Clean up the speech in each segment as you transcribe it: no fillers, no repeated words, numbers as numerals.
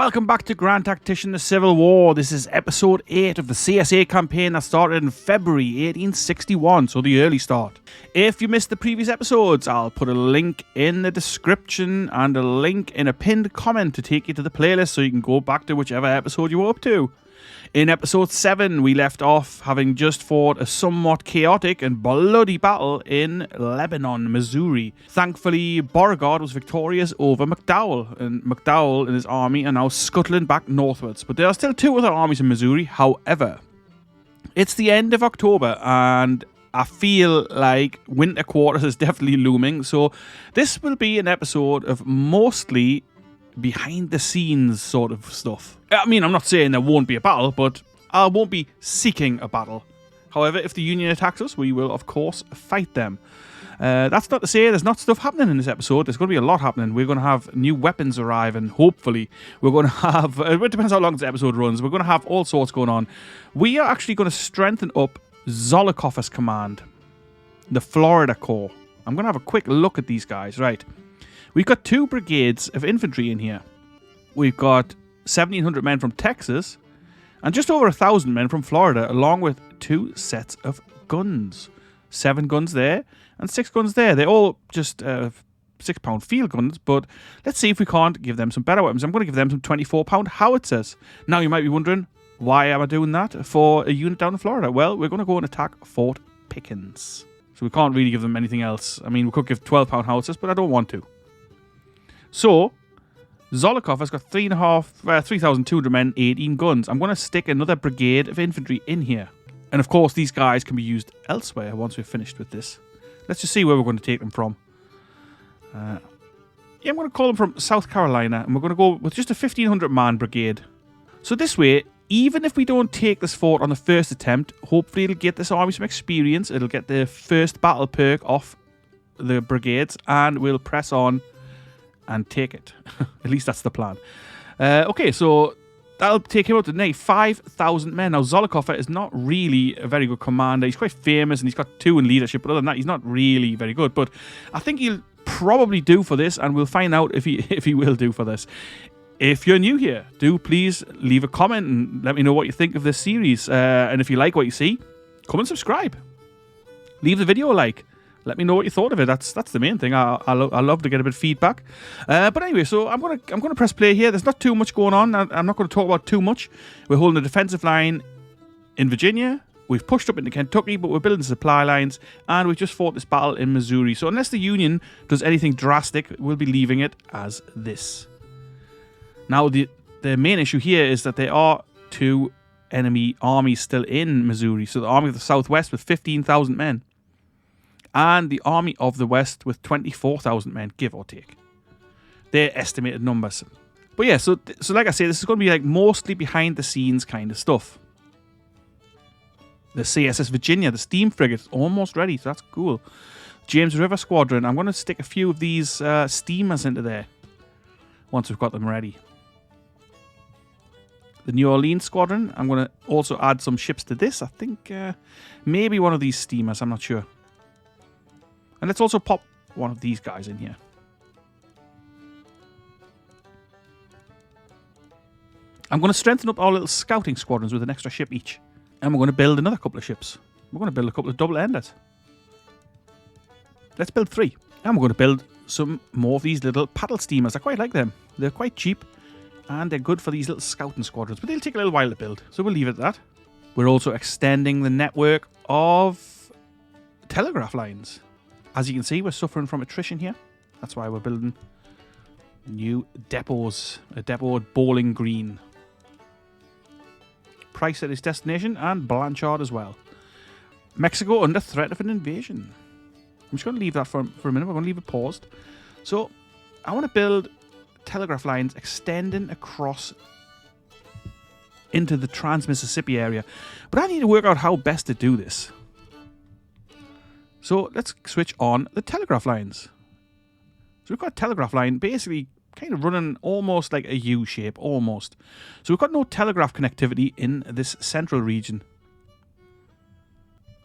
Welcome back to Grand Tactician, the Civil War. This is episode 8 of the CSA campaign that started in February 1861, so the early start. If you missed the previous episodes, I'll put a link in the description and a link in a pinned comment to take you to the playlist so you can go back to whichever episode you were up to. In episode 7, we left off having just fought a somewhat chaotic and bloody battle in Lebanon, Missouri. Thankfully, Beauregard was victorious over McDowell, and McDowell and his army are now scuttling back northwards. But there are still 2 other armies in Missouri, however. It's the end of October, and I feel like winter quarters is definitely looming, so this will be an episode of mostly behind the scenes sort of stuff. I mean, I'm not saying there won't be a battle, but I won't be seeking a battle. However, if the Union attacks us, we will of course fight them. That's not to say there's not stuff happening in this episode. There's going to be a lot happening. We're going to have new weapons arrive, and hopefully we're going to have, it depends how long this episode runs, we're going to have all sorts going on. We are actually going to strengthen up Zollicoffer's command, the Florida Corps. I'm going to have a quick look at these guys. Right. We've got 2 brigades of infantry in here. We've got 1,700 men from Texas and just over 1,000 men from Florida, along with 2 sets of guns. 7 guns there and 6 guns there. They're all just 6-pound field guns, but let's see if we can't give them some better weapons. I'm going to give them some 24-pound howitzers. Now, you might be wondering, why am I doing that for a unit down in Florida? Well, we're going to go and attack Fort Pickens. So we can't really give them anything else. I mean, we could give 12-pound howitzers, but I don't want to. So, Zollicoffer's got 3,200 men, 18 guns. I'm going to stick another brigade of infantry in here. And of course, these guys can be used elsewhere once we're finished with this. Let's just see where we're going to take them from. I'm going to call them from South Carolina, and we're going to go with just a 1,500-man brigade. So this way, even if we don't take this fort on the first attempt, hopefully it'll get this army some experience. It'll get the first battle perk off the brigades, and we'll press on and take it. At least that's the plan. Okay, so that'll take him up to nearly 5,000 men. Now, Zollicoffer is not really a very good commander. He's quite famous and he's got 2 in leadership, but other than that, he's not really very good. But I think he'll probably do for this, and we'll find out if he will do for this. If you're new here, do please leave a comment and let me know what you think of this series. And if you like what you see, come and subscribe. Leave the video a like. Let me know what you thought of it. That's the main thing. I love to get a bit of feedback. But anyway, so I'm gonna press play here. There's not too much going on. I'm not going to talk about too much. We're holding a defensive line in Virginia. We've pushed up into Kentucky, but we're building supply lines, and we've just fought this battle in Missouri. So unless the Union does anything drastic, we'll be leaving it as this. Now, the main issue here is that there are 2 enemy armies still in Missouri. So the Army of the Southwest with 15,000 men, and the Army of the West with 24,000 men, give or take. They're estimated numbers. But yeah, so like I say, this is going to be like mostly behind the scenes kind of stuff. The CSS Virginia, the steam frigate, is almost ready, so that's cool. James River Squadron, I'm going to stick a few of these steamers into there once we've got them ready. The New Orleans Squadron, I'm going to also add some ships to this. I think maybe one of these steamers, I'm not sure. And let's also pop one of these guys in here. I'm going to strengthen up our little scouting squadrons with an extra ship each. And we're going to build another couple of ships. We're going to build a couple of double-enders. Let's build 3. And we're going to build some more of these little paddle steamers. I quite like them. They're quite cheap, and they're good for these little scouting squadrons. But they'll take a little while to build, so we'll leave it at that. We're also extending the network of telegraph lines. As you can see, we're suffering from attrition here. That's why we're building new depots. A depot at Bowling Green. Price at its destination, and Blanchard as well. Mexico under threat of an invasion. I'm just going to leave that for a minute. We're going to leave it paused. So, I want to build telegraph lines extending across into the Trans-Mississippi area. But I need to work out how best to do this. So let's switch on the telegraph lines. So we've got a telegraph line basically kind of running almost like a U shape, almost. So we've got no telegraph connectivity in this central region.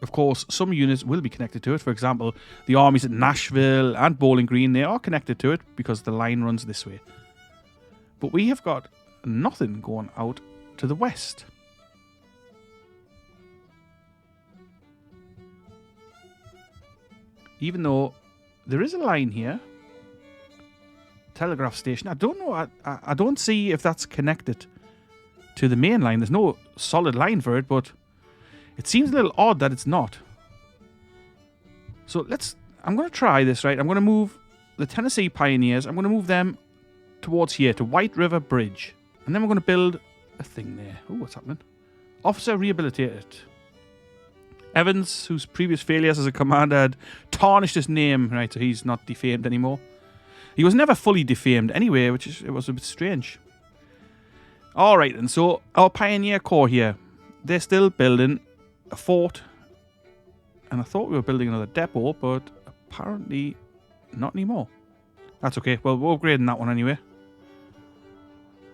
Of course, some units will be connected to it. For example, the armies at Nashville and Bowling Green, they are connected to it because the line runs this way. But we have got nothing going out to the west. Even though there is a line here. Telegraph station. I don't know. I don't see if that's connected to the main line. There's no solid line for it, but it seems a little odd that it's not. So I'm going to try this, right? I'm going to move the Tennessee Pioneers. I'm going to move them towards here to White River Bridge. And then we're going to build a thing there. Oh, what's happening? Officer rehabilitated. Evans, whose previous failures as a commander had tarnished his name, right? So he's not defamed anymore. He was never fully defamed anyway, it was a bit strange. All right, and so our Pioneer Corps here, they're still building a fort. And I thought we were building another depot, but apparently not anymore. That's okay. Well, we're upgrading that one anyway.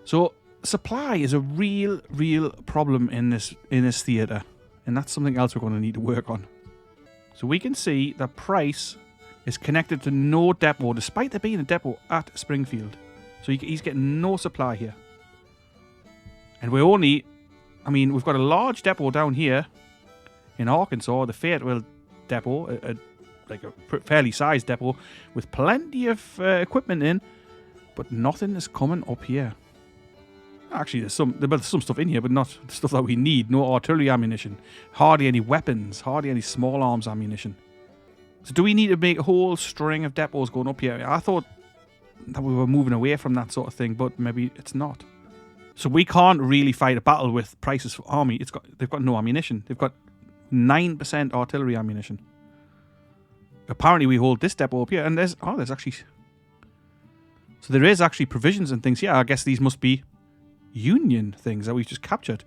So supply is a real problem in this theatre. And that's something else we're going to need to work on. So we can see that Price is connected to no depot, despite there being a depot at Springfield. So he's getting no supply here. And we're only... I mean, we've got a large depot down here in Arkansas, the Fayetteville depot, like a fairly sized depot, with plenty of equipment in, but nothing is coming up here. Actually, there's some stuff in here, but not the stuff that we need. No artillery ammunition, hardly any weapons, hardly any small arms ammunition. So do we need to make a whole string of depots going up here? I thought that we were moving away from that sort of thing, but maybe it's not. So we can't really fight a battle with Price's army. They've got no ammunition. They've got 9% artillery ammunition. Apparently we hold this depot up here, and there's actually... So there is actually provisions and things. Yeah, I guess these must be Union things that we've just captured.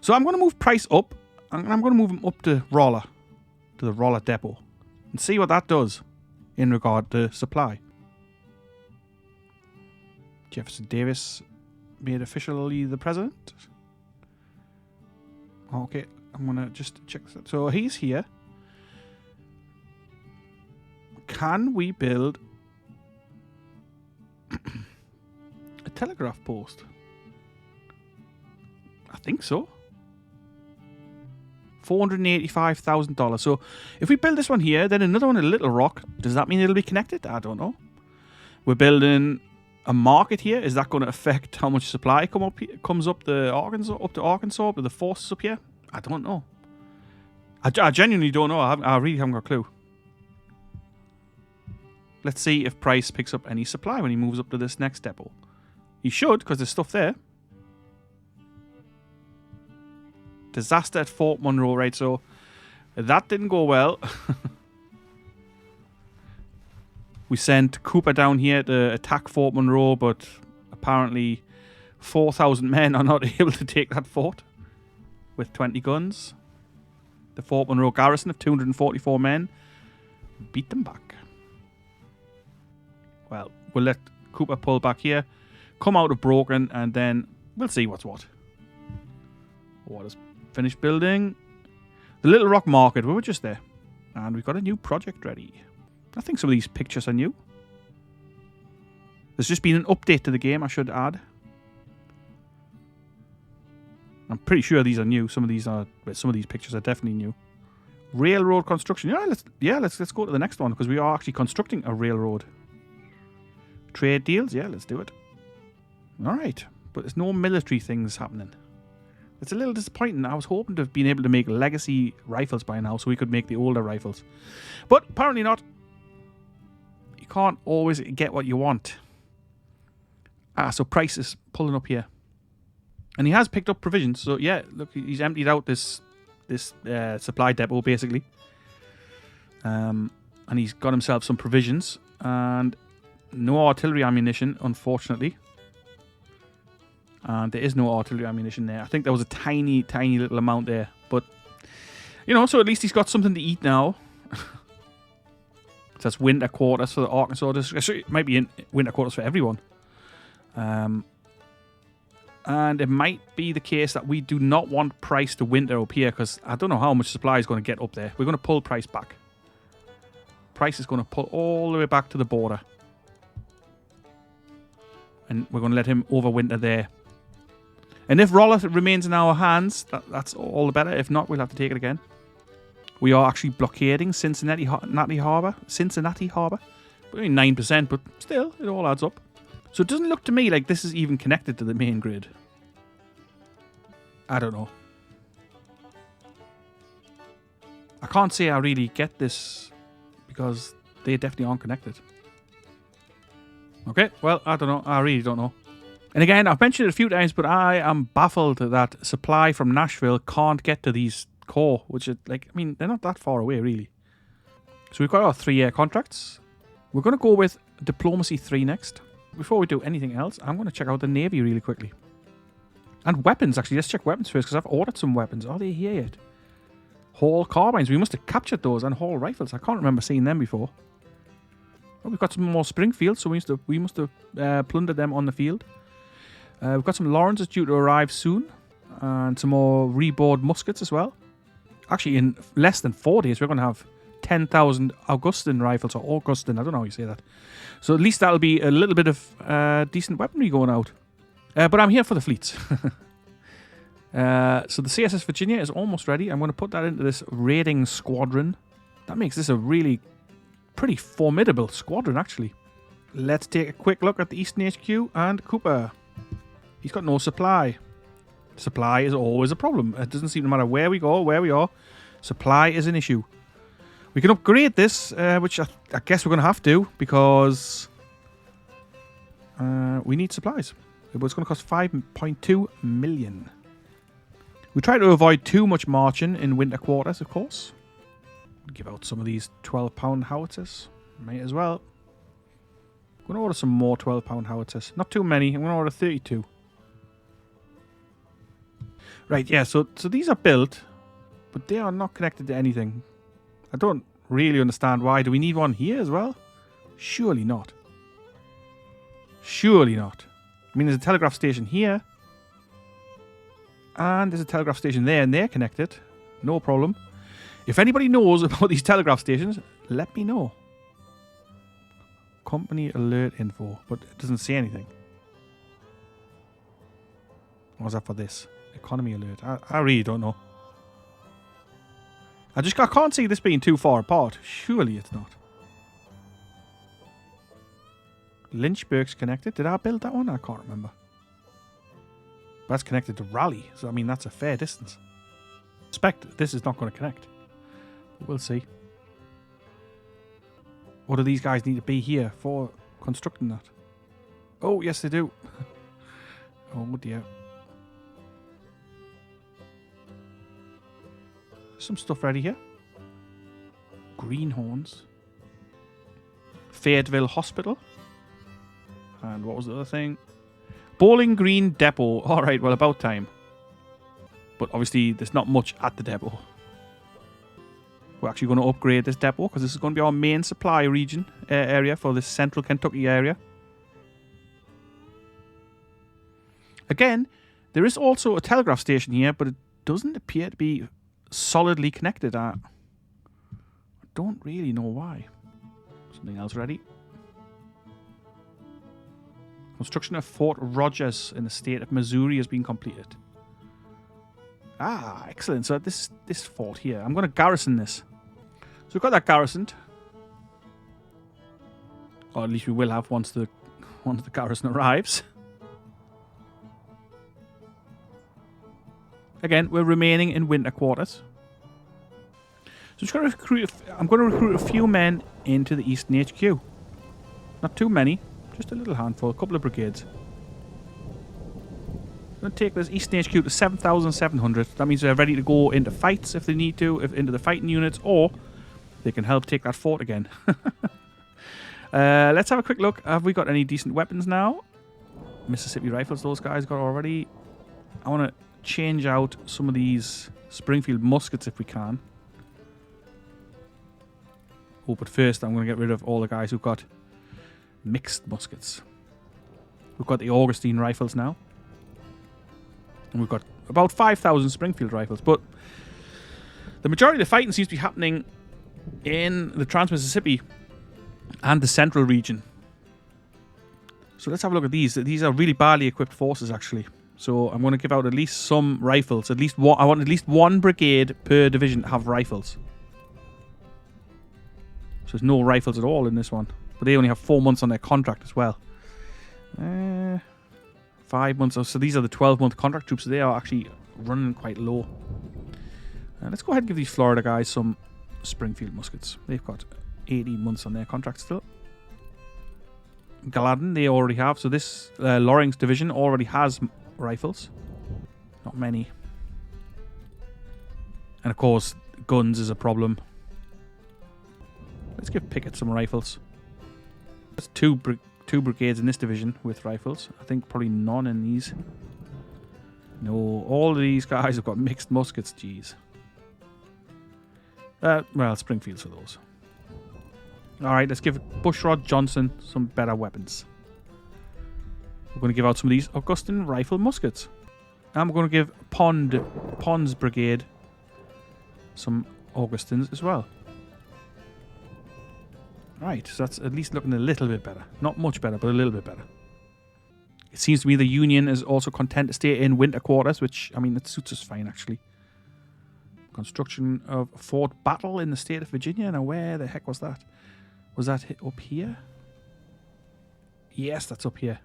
So I'm going to move Price up, and I'm going to move him up to Rolla, to the Rolla depot, and see what that does in regard to supply. Jefferson Davis made officially the president. Okay, I'm going to just check that. So he's here. Can we build a telegraph post? I think so. $485,000. So if we build this one here, then another one at Little Rock, does that mean it'll be connected? I don't know. We're building a market here. Is that going to affect how much supply comes up to Arkansas, up to the forces up here? I don't know. I genuinely don't know. I really haven't got a clue. Let's see if Price picks up any supply when he moves up to this next depot. He should, because there's stuff there. Disaster at Fort Monroe, right? So that didn't go well. We sent Cooper down here to attack Fort Monroe, but apparently 4,000 men are not able to take that fort with 20 guns. The Fort Monroe garrison of 244 men beat them back. Well, we'll let Cooper pull back here, come out of Broken, and then we'll see what's what. What is finished building? The Little Rock Market. We were just there. And we've got a new project ready. I think some of these pictures are new. There's just been an update to the game, I should add. I'm pretty sure these are new. Some of these pictures are definitely new. Railroad construction. Let's go to the next one, because we are actually constructing a railroad. Trade deals. Yeah, let's do it. All right. But there's no military things happening. It's a little disappointing. I was hoping to have been able to make legacy rifles by now so we could make the older rifles. But apparently not. You can't always get what you want. So Price is pulling up here. And he has picked up provisions. So yeah, look, he's emptied out this supply depot basically. And he's got himself some provisions. And no artillery ammunition, unfortunately. And there is no artillery ammunition there. I think there was a tiny little amount there. But, you know, so at least he's got something to eat now. So that's winter quarters for the Arkansas district. It might be in winter quarters for everyone. And it might be the case that we do not want Price to winter up here, because I don't know how much supply is going to get up there. We're going to pull Price back. Price is going to pull all the way back to the border. And we're going to let him overwinter there. And if Rolla remains in our hands, that's all the better. If not, we'll have to take it again. We are actually blockading Cincinnati Harbour. But only 9%, but still, it all adds up. So it doesn't look to me like this is even connected to the main grid. I don't know. I can't say I really get this because they definitely aren't connected. Okay, well, I don't know. I really don't know. And again, I've mentioned it a few times, but I am baffled that supply from Nashville can't get to these core, which is like, I mean, they're not that far away, really. So we've got our 3-year contracts. We're going to go with Diplomacy 3 next. Before we do anything else, I'm going to check out the Navy really quickly. And weapons, actually. Let's check weapons first, because I've ordered some weapons. Are they here yet? Hall carbines. We must have captured those, and Hall rifles. I can't remember seeing them before. Oh, we've got some more Springfield, so we must have plundered them on the field. We've got some Lawrences due to arrive soon, and some more reboard muskets as well. Actually, in less than 4 days, we're going to have 10,000 Augustin rifles, or Augustin, I don't know how you say that. So at least that'll be a little bit of decent weaponry going out. But I'm here for the fleets. So the CSS Virginia is almost ready. I'm going to put that into this raiding squadron. That makes this a really pretty formidable squadron, actually. Let's take a quick look at the Eastern HQ and Cooper. He's got no supply. Supply is always a problem. It doesn't seem to matter where we go, where we are. Supply is an issue. We can upgrade this, which I guess we're going to have to, because we need supplies. It's going to cost 5.2 million. We try to avoid too much marching in winter quarters, of course. Give out some of these 12-pound howitzers. Might as well. I'm going to order some more 12-pound howitzers. Not too many. I'm going to order 32. Right, yeah, so these are built, but they are not connected to anything. I don't really understand why. Do we need one here as well? Surely not. Surely not. I mean, there's a telegraph station here. And there's a telegraph station there, and they're connected. No problem. If anybody knows about these telegraph stations, let me know. Company alert info, but it doesn't say anything. What was that for this? Economy alert. I really don't know. I can't see this being too far apart. Surely it's not. Lynchburg's connected. Did I build that one? I can't remember. That's connected to Raleigh, so I mean that's a fair distance. I suspect this is not going to connect. We'll see. What do these guys need to be here for constructing that? Oh, yes they do. Oh dear. Some stuff ready here. Greenhorns. Fayetteville Hospital. And what was the other thing? Bowling Green Depot. Alright, well, about time. But obviously, there's not much at the depot. We're actually going to upgrade this depot because this is going to be our main supply region area for this central Kentucky area. Again, there is also a telegraph station here, but it doesn't appear to be solidly connected. I don't really know why. Something else ready. Construction of Fort Rogers in the state of Missouri has been completed. Ah, excellent. So this fort here, I'm going to garrison this. So we've got that garrisoned. Or at least we will have once the garrison arrives. Again, we're remaining in winter quarters. So I'm going to recruit a few men into the Eastern HQ. Not too many, just a little handful, a couple of brigades. I'm going to take this Eastern HQ to 7,700. That means they're ready to go into fights if they need to, into the fighting units, or they can help take that fort again. Let's have a quick look. Have we got any decent weapons now? Mississippi rifles, those guys got already. I want to change out some of these Springfield muskets if we can. Oh, but first I'm going to get rid of all the guys who've got mixed muskets. We've got the Augustine rifles now. And we've got about 5,000 Springfield rifles. But the majority of the fighting seems to be happening in the Trans-Mississippi and the central region. So let's have a look at these. These are really badly equipped forces, actually. So I'm going to give out at least some rifles. At least one. I want at least one brigade per division to have rifles. So there's no rifles at all in this one. But they only have 4 months on their contract as well. 5 months. So these are the 12-month contract troops. So they are actually running quite low. Let's go ahead and give these Florida guys some Springfield muskets. They've got 18 months on their contract still. Gladden, they already have. So this Loring's division already has rifles. Not many. And of course, guns is a problem. Let's give Pickett some rifles. There's two brigades in this division with rifles. I think probably none in these. No, all of these guys have got mixed muskets. Jeez. Well, Springfield's for those. Alright, let's give Bushrod Johnson some better weapons. We're going to give out some of these Augustin rifle muskets. And we're going to give Pond's brigade some Augustins as well. Right, so that's at least looking a little bit better. Not much better, but a little bit better. It seems to me the Union is also content to stay in winter quarters, which, I mean, it suits us fine, actually. Construction of Fort Battle in the state of Virginia. Now, where the heck was that? Was that up here? Yes, that's up here.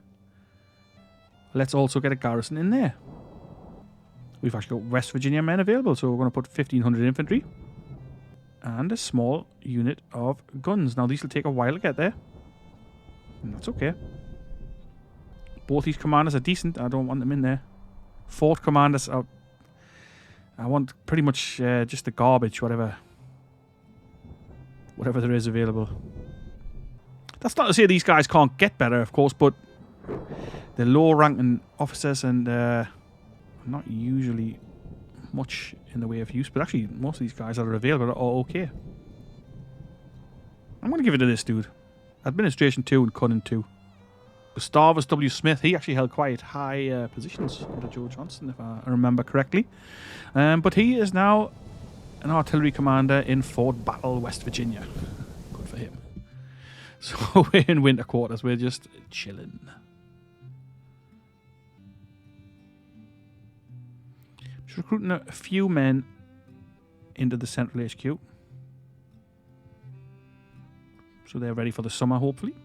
Let's also get a garrison in there. We've actually got West Virginia men available, so we're going to put 1,500 infantry. And a small unit of guns. Now, these will take a while to get there. And that's okay. Both these commanders are decent. I don't want them in there. Fort commanders are... I want pretty much just the garbage, whatever there is available. That's not to say these guys can't get better, of course, but they're low-ranking officers and not usually much in the way of use. But actually, most of these guys that are available are okay. I'm going to give it to this dude. Administration 2 and Cunning 2. Gustavus W. Smith, he actually held quite high positions under Joe Johnston, if I remember correctly. But he is now an artillery commander in Fort Battle, West Virginia. Good for him. So we're in winter quarters. We're just chilling. Just recruiting a few men into the Central HQ. So they're ready for the summer, hopefully.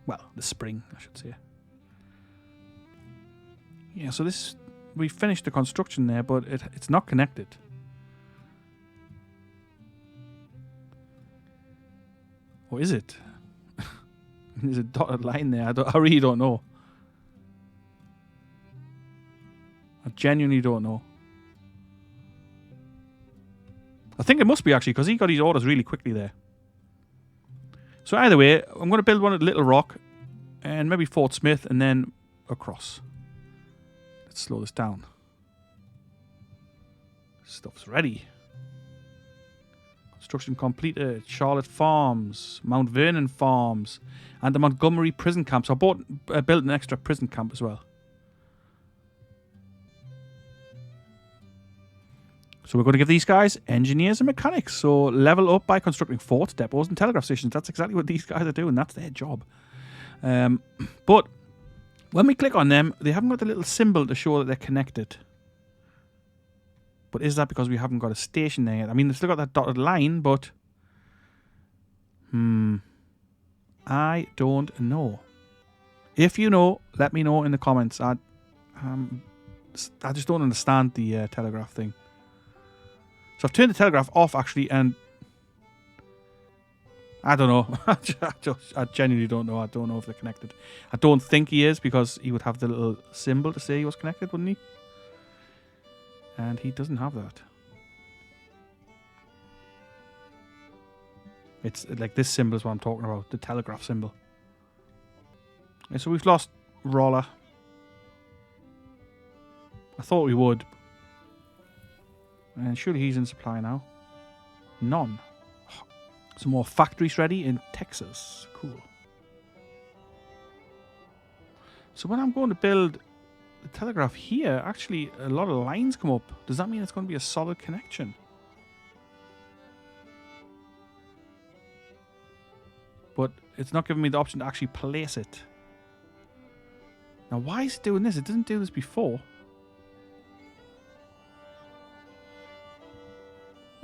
Well, the spring, I should say. Yeah, so this... We finished the construction there, but it's not connected. Or is it? There's a dotted line there. I really don't know. I genuinely don't know. I think it must be, actually, because he got his orders really quickly there. So either way, I'm going to build one at Little Rock and maybe Fort Smith and then across. Let's slow this down. Stuff's ready. Construction completed. Charlotte Farms, Mount Vernon Farms, and the Montgomery prison camp. So I built an extra prison camp as well. So we're going to give these guys engineers and mechanics. So level up by constructing forts, depots, and telegraph stations. That's exactly what these guys are doing. That's their job. But when we click on them, they haven't got the little symbol to show that they're connected. But is that because we haven't got a station there yet? I mean, they've still got that dotted line, but... I don't know. If you know, let me know in the comments. I just don't understand the telegraph thing. So I've turned the telegraph off, actually, and... I don't know. I genuinely don't know. I don't know if they're connected. I don't think he is, because he would have the little symbol to say he was connected, wouldn't he? And he doesn't have that. It's like this symbol is what I'm talking about. The telegraph symbol. Okay, so we've lost Roller. I thought we would. And surely he's in supply now. None. Some more factories ready in Texas. Cool. So when I'm going to build the telegraph here, actually a lot of lines come up. Does that mean it's going to be a solid connection? But it's not giving me the option to actually place it. Now, why is it doing this? It didn't do this before.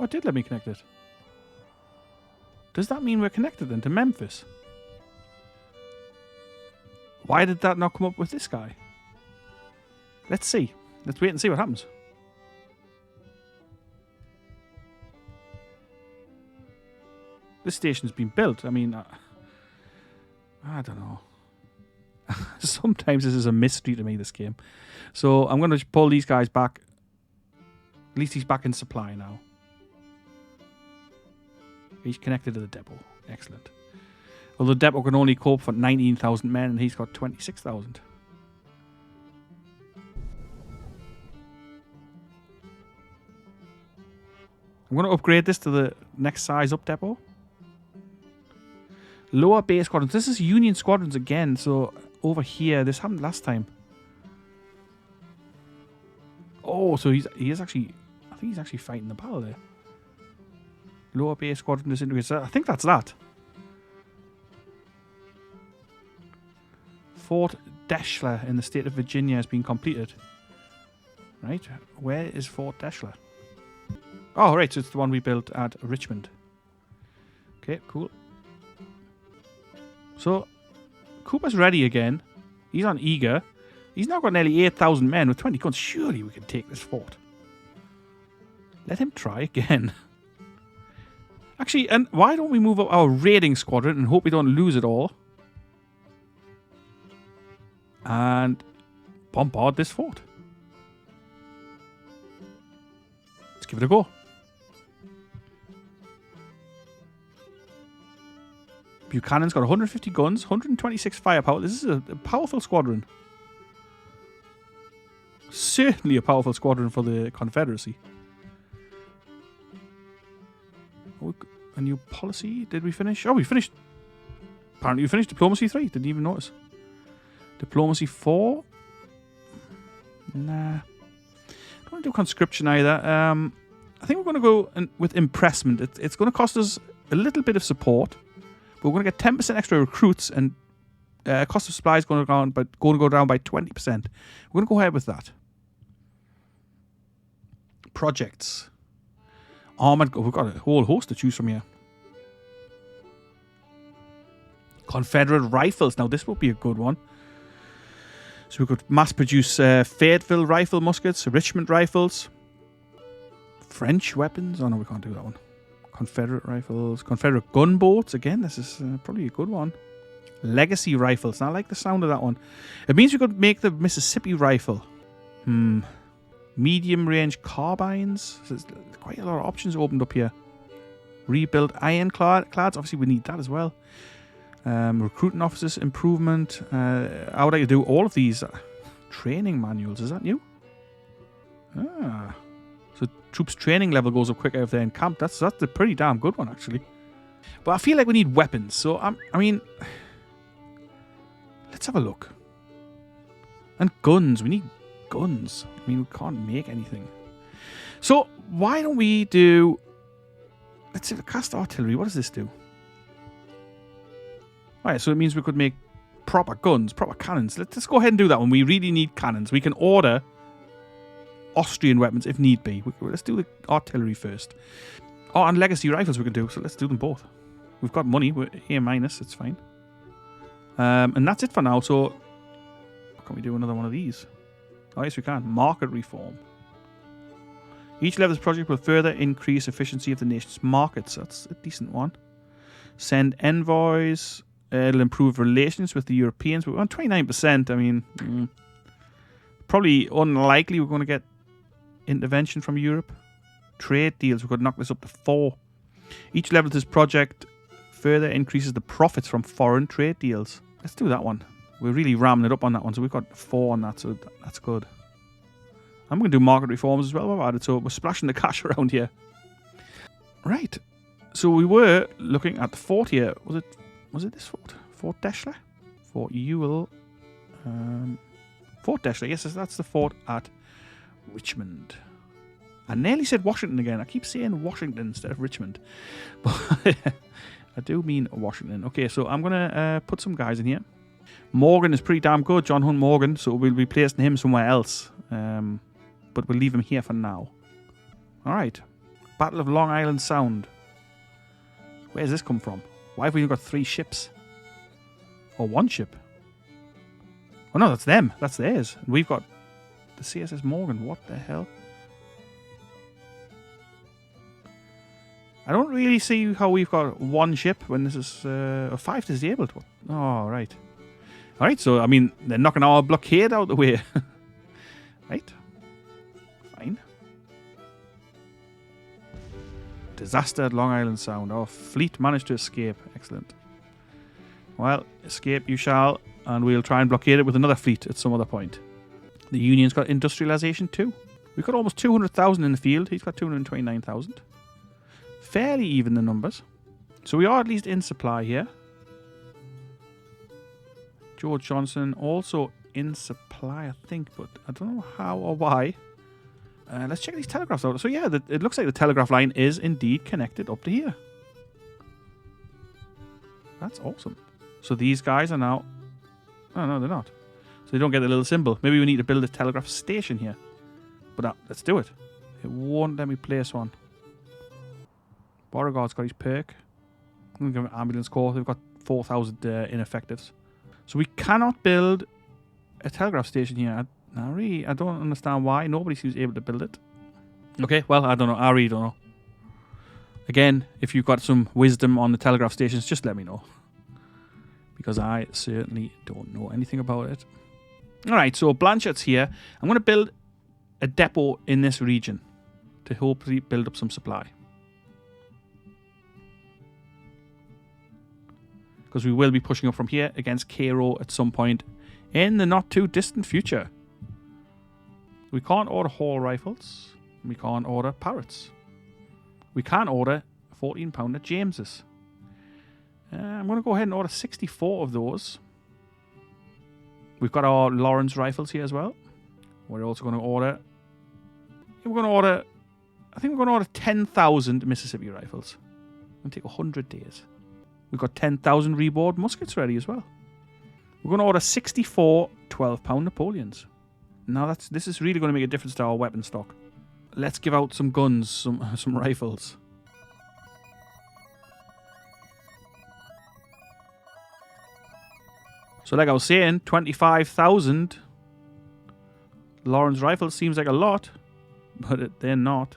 Oh, it did let me connect it. Does that mean we're connected then to Memphis? Why did that not come up with this guy? Let's see. Let's wait and see what happens. This station's been built. I mean, I don't know. Sometimes this is a mystery to me, this game. So I'm going to pull these guys back. At least he's back in supply now. He's connected to the depot. Excellent. Well, the depot can only cope for 19,000 men, and he's got 26,000. I'm going to upgrade this to the next size up depot. Lower base squadrons. This is Union squadrons again, so over here. This happened last time. Oh, so he is actually... I think he's actually fighting the battle there. Lower base squadron disintegrates. I think that's that. Fort Deschler in the state of Virginia has been completed. Right. Where is Fort Deschler? Oh, right. So it's the one we built at Richmond. Okay, cool. So, Cooper's ready again. He's on eager. He's now got nearly 8,000 men with 20 guns. Surely we can take this fort. Let him try again. Actually, and why don't we move up our raiding squadron and hope we don't lose it all? And bombard this fort. Let's give it a go. Buchanan's got 150 guns, 126 firepower. This is a powerful squadron. Certainly a powerful squadron for the Confederacy. Oh, a new policy. Did we finish? Oh, we finished. Apparently we finished Diplomacy 3. Didn't even notice. Diplomacy 4. Nah. Don't want to do conscription either. I think we're going to go with impressment. It's going to cost us a little bit of support. But we're going to get 10% extra recruits, and cost of supplies going to go down by 20%. We're going to go ahead with that. Projects. Armored. We've got a whole host to choose from here. Confederate rifles. Now this will be a good one. So we could mass produce Fayetteville rifle muskets, Richmond rifles, French weapons. Oh no, we can't do that one. Confederate rifles, Confederate gunboats. Again, this is probably a good one. Legacy rifles. I like the sound of that one. It means we could make the Mississippi rifle. Medium range carbines. So there's quite a lot of options opened up here. Rebuild ironclads. Obviously, we need that as well. Recruiting officers improvement. I would like to do all of these. Training manuals. Is that new? Ah. So troops training level goes up quicker if they're in camp. That's a pretty damn good one, actually. But I feel like we need weapons. So, I mean, let's have a look. And guns. We need guns. I mean, we can't make anything. So, why don't we do... Let's see, the cast artillery. What does this do? Alright, so it means we could make proper guns, proper cannons. Let's go ahead and do that one. We really need cannons. We can order Austrian weapons if need be. Let's do the artillery first. Oh, and legacy rifles we can do, so let's do them both. We've got money. We're A-, it's fine. And that's it for now, so... Can we do another one of these? Oh, yes, we can. Market reform. Each level's project will further increase efficiency of the nation's markets. That's a decent one. Send envoys. It'll improve relations with the Europeans. We're on 29%. I mean, probably unlikely we're going to get intervention from Europe. Trade deals. We could knock this up to 4. Each level of this project further increases the profits from foreign trade deals. Let's do that one. We're really ramming it up on that one. So we've got 4 on that. So that's good. I'm going to do market reforms as well. We've added, so we're splashing the cash around here. Right. So we were looking at the fort here. Was it this fort? Fort Deschler? Fort Ewell. Fort Deschler. Yes, that's the fort at Richmond. I nearly said Washington again. I keep saying Washington instead of Richmond. But I do mean Washington. Okay, so I'm going to put some guys in here. Morgan is pretty damn good, John Hunt Morgan, so we'll be placing him somewhere else. But we'll leave him here for now. Alright. Battle of Long Island Sound. Where's this come from? Why have we only got 3 ships? Or 1 ship? Oh no, that's them. That's theirs. And we've got the CSS Morgan. What the hell? I don't really see how we've got 1 ship when this is 5 disabled. Oh, right. Alright, so, I mean, they're knocking our blockade out the way. Right. Fine. Disaster at Long Island Sound. Our fleet managed to escape. Excellent. Well, escape you shall, and we'll try and blockade it with another fleet at some other point. The Union's got industrialization too. We've got almost 200,000 in the field. He's got 229,000. Fairly even the numbers. So we are at least in supply here. George Johnson also in supply, I think, but I don't know how or why. Let's check these telegraphs out. So yeah, it looks like the telegraph line is indeed connected up to here. That's awesome. So these guys are now... Oh, no, they're not. So they don't get the little symbol. Maybe we need to build a telegraph station here. But let's do it. It won't let me place one. Beauregard's got his perk. I'm going to give him ambulance corps. They've got 4,000 ineffectives. So we cannot build a telegraph station here. I don't understand why. Nobody seems able to build it. Okay, well, I don't know. I really don't know. Again, if you've got some wisdom on the telegraph stations, just let me know. Because I certainly don't know anything about it. Alright, so Blanchard's here. I'm going to build a depot in this region to hopefully build up some supply. Because we will be pushing up from here against Cairo at some point in the not too distant future. We can't order Hall rifles. We can't order Parrots. We can order 14-pounder Jameses. I'm going to go ahead and order 64 of those. We've got our Lawrence rifles here as well. We're also going to order... I think we're going to order 10,000 Mississippi rifles. It's going to take 100 days. We've got 10,000 reboard muskets ready as well. We're going to order 64 12-pound Napoleons. Now this is really going to make a difference to our weapon stock. Let's give out some guns, some rifles. So like I was saying, 25,000 Lawrence rifles seems like a lot, but they're not.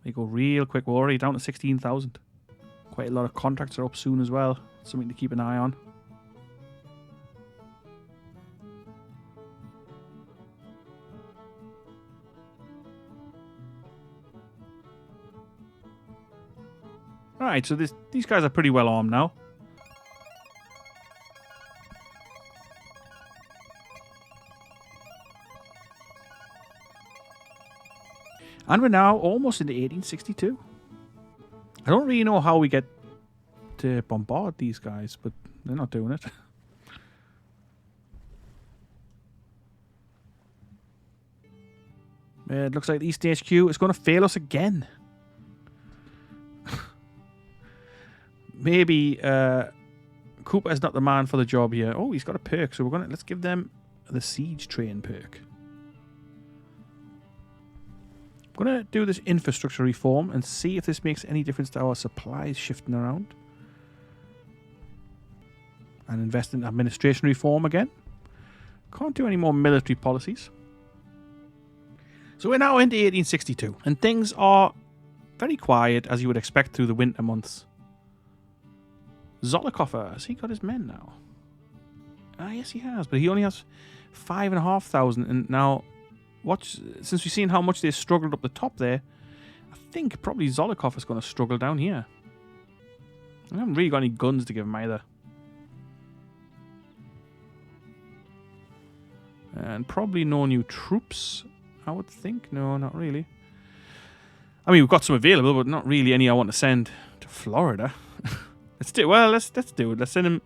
They go real quick. We're already down to 16,000. Quite a lot of contracts are up soon as well. Something to keep an eye on. Alright, so these guys are pretty well armed now. And we're now almost into 1862. I don't really know how we get to bombard these guys, but they're not doing it. It looks like the East HQ is going to fail us again. Maybe Cooper is not the man for the job here. Oh, he's got a perk, so let's give them the siege train perk. I'm going to do this infrastructure reform and see if this makes any difference to our supplies shifting around. And invest in administration reform again. Can't do any more military policies. So we're now into 1862, and things are very quiet, as you would expect through the winter months. Zollicoffer, has he got his men now? Ah, yes, he has, but he only has 5,500, and now, since we've seen how much they struggled up the top there, I think probably Zollicoffer's going to struggle down here. I haven't really got any guns to give him either. And probably no new troops, I would think. No, not really. I mean, we've got some available, but not really any I want to send to Florida. Let's do it. Let's send him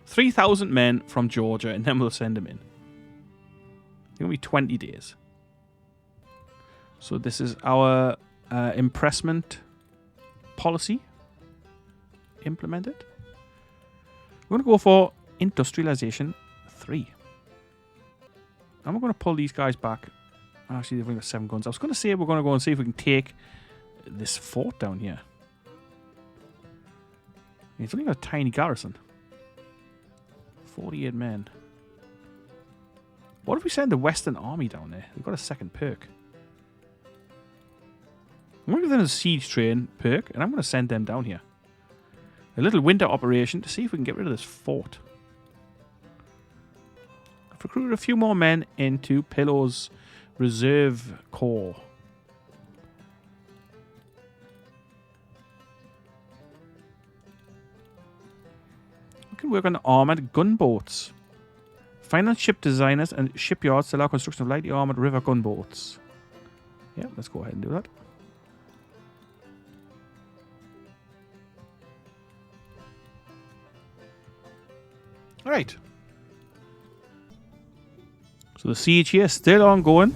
3,000 men from Georgia, and then we'll send him in. It's going to be 20 days. So this is our impressment policy implemented. We're going to go for industrialization 3. And we're going to pull these guys back. Actually, they've only got 7 guns. I was going to say we're going to go and see if we can take this fort down here. It's only got a tiny garrison. 48 men. What if we send the Western Army down there? We've got a second perk. I'm going to give them a siege train perk, and I'm going to send them down here. A little winter operation to see if we can get rid of this fort. I've recruited a few more men into Pillow's Reserve Corps. We can work on armoured gunboats. Finance ship designers and shipyards to allow construction of lightly armoured river gunboats. Yeah, let's go ahead and do that. Alright. So the siege here is still ongoing.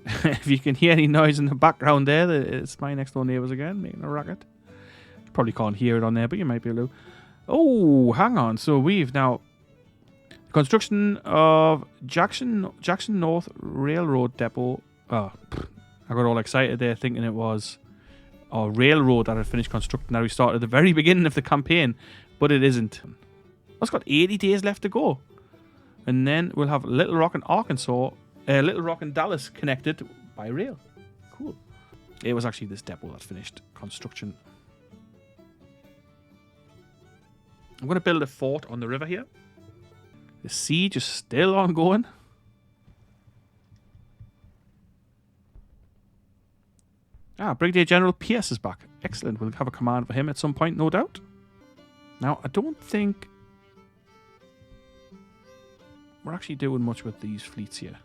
If you can hear any noise in the background there, it's my next door neighbours again making a racket. You probably can't hear it on there, but you might be able to. Oh, hang on. So we've now... Construction of Jackson North Railroad Depot. Oh, I got all excited there thinking it was a railroad that had finished constructing. Now we started at the very beginning of the campaign, but it isn't. It's got 80 days left to go. And then we'll have Little Rock and Arkansas, Little Rock and Dallas connected by rail. Cool. It was actually this depot that finished construction. I'm going to build a fort on the river here. The siege is still ongoing. Brigadier General Pierce is back. Excellent. We'll have a command for him at some point, no doubt. Now, I don't think we're actually doing much with these fleets here.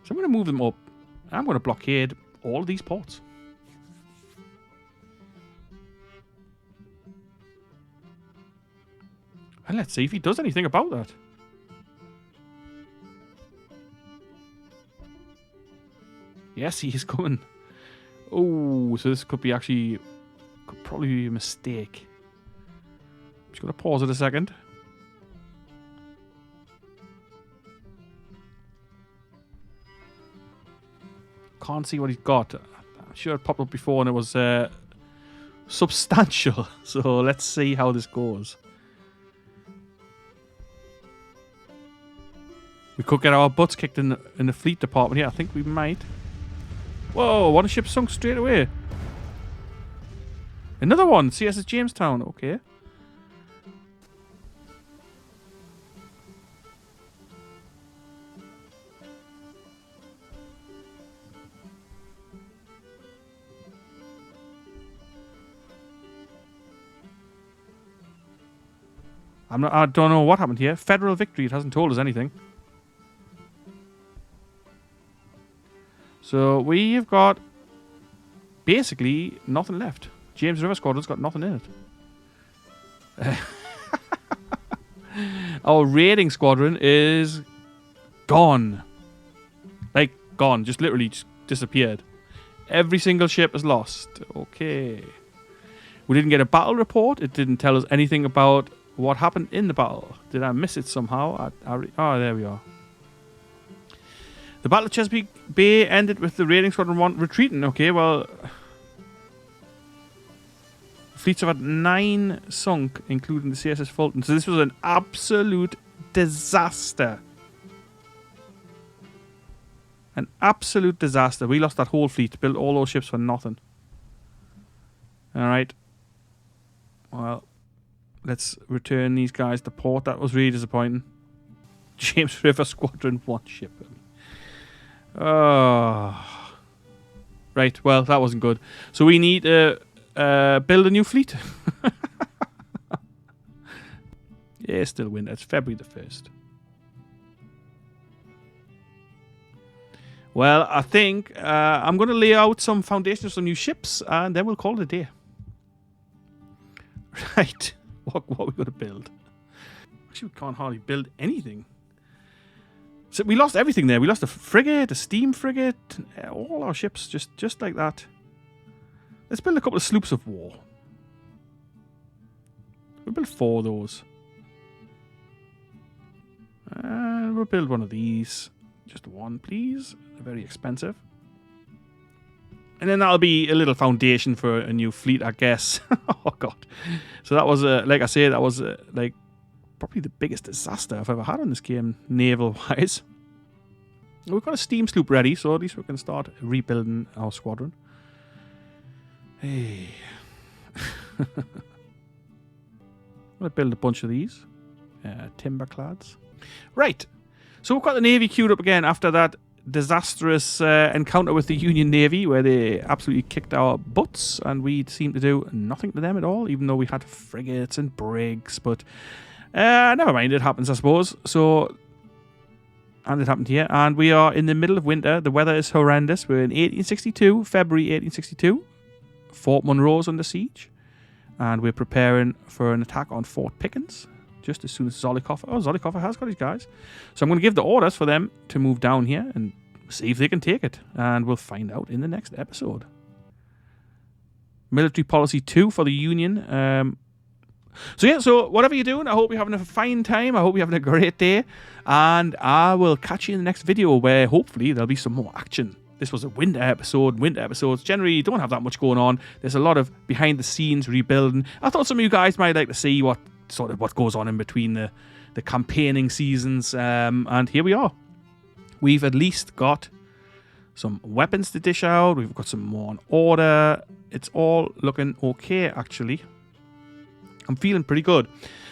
So I'm going to move them up. I'm going to blockade all of these ports. And let's see if he does anything about that. Yes, he is coming. Oh, so this could be actually... Could probably be a mistake. Just going to pause it a second. Can't see what he's got. I'm sure it popped up before and it was substantial. So let's see how this goes. We could get our butts kicked in the fleet department here. I think we might. Whoa, one ship sunk straight away. Another one. CSS Jamestown. Okay. I don't know what happened here. Federal victory. It hasn't told us anything. So we've got basically nothing left. James River Squadron's got nothing in it. Our raiding squadron is gone. Like, gone. Just literally just disappeared. Every single ship is lost. Okay. We didn't get a battle report. It didn't tell us anything about what happened in the battle. Did I miss it somehow? Oh, there we are. The Battle of Chesapeake Bay ended with the raiding squadron 1 retreating. Okay, well... Fleets have had 9 sunk, including the CSS Fulton. So this was an absolute disaster. An absolute disaster. We lost that whole fleet. Built all those ships for nothing. Alright. Well, let's return these guys to port. That was really disappointing. James River Squadron 1 ship. Oh. Right, well, that wasn't good. So we need to build a new fleet. Yeah, still winter. It's February the 1st. Well, I think I'm going to lay out some foundations of some new ships, and then we'll call it a day. Right. What are we going to build? Actually, we can't hardly build anything. So we lost everything there. We lost a frigate, a steam frigate, all our ships, just like that. Let's build a couple of sloops of war. We'll build 4 of those. We'll build one of these. Just one, please. They're very expensive. And then that'll be a little foundation for a new fleet, I guess. Oh, God. So that was, like I say, that was, like, probably the biggest disaster I've ever had on this game, naval-wise. We've got a steam sloop ready, so at least we can start rebuilding our squadron. Hey. I'm going to build a bunch of these. Timberclads. Right. So we've got the Navy queued up again after that disastrous encounter with the Union Navy where they absolutely kicked our butts and we seemed to do nothing to them at all, even though we had frigates and brigs. But never mind, it happens, I suppose. So, and it happened here. And we are in the middle of winter. The weather is horrendous. We're in 1862, February 1862. Fort Monroe's under siege. And we're preparing for an attack on Fort Pickens. Just as soon as Zollicoffer... Oh, Zollicoffer has got his guys. So I'm going to give the orders for them to move down here and see if they can take it. And we'll find out in the next episode. Military Policy 2 for the Union. So whatever you're doing, I hope you're having a fine time. I hope you're having a great day. And I will catch you in the next video where hopefully there'll be some more action. This was a winter episode. Winter episodes generally don't have that much going on. There's a lot of behind the scenes rebuilding. I thought some of you guys might like to see what goes on in between the campaigning seasons, and here we are. We've at least got some weapons to dish out. We've got some more on order. It's all looking okay, actually. I'm feeling pretty good.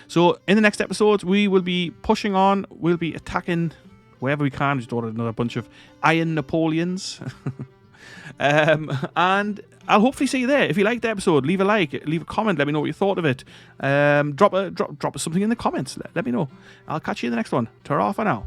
So in the next episodes, we will be pushing on. We'll be attacking wherever we can. Just ordered another bunch of Iron Napoleons. And I'll hopefully see you there. If you liked the episode, leave a like, leave a comment, let me know what you thought of it. Drop us something in the comments. Let me know. I'll catch you in the next one. Ta-ra for now.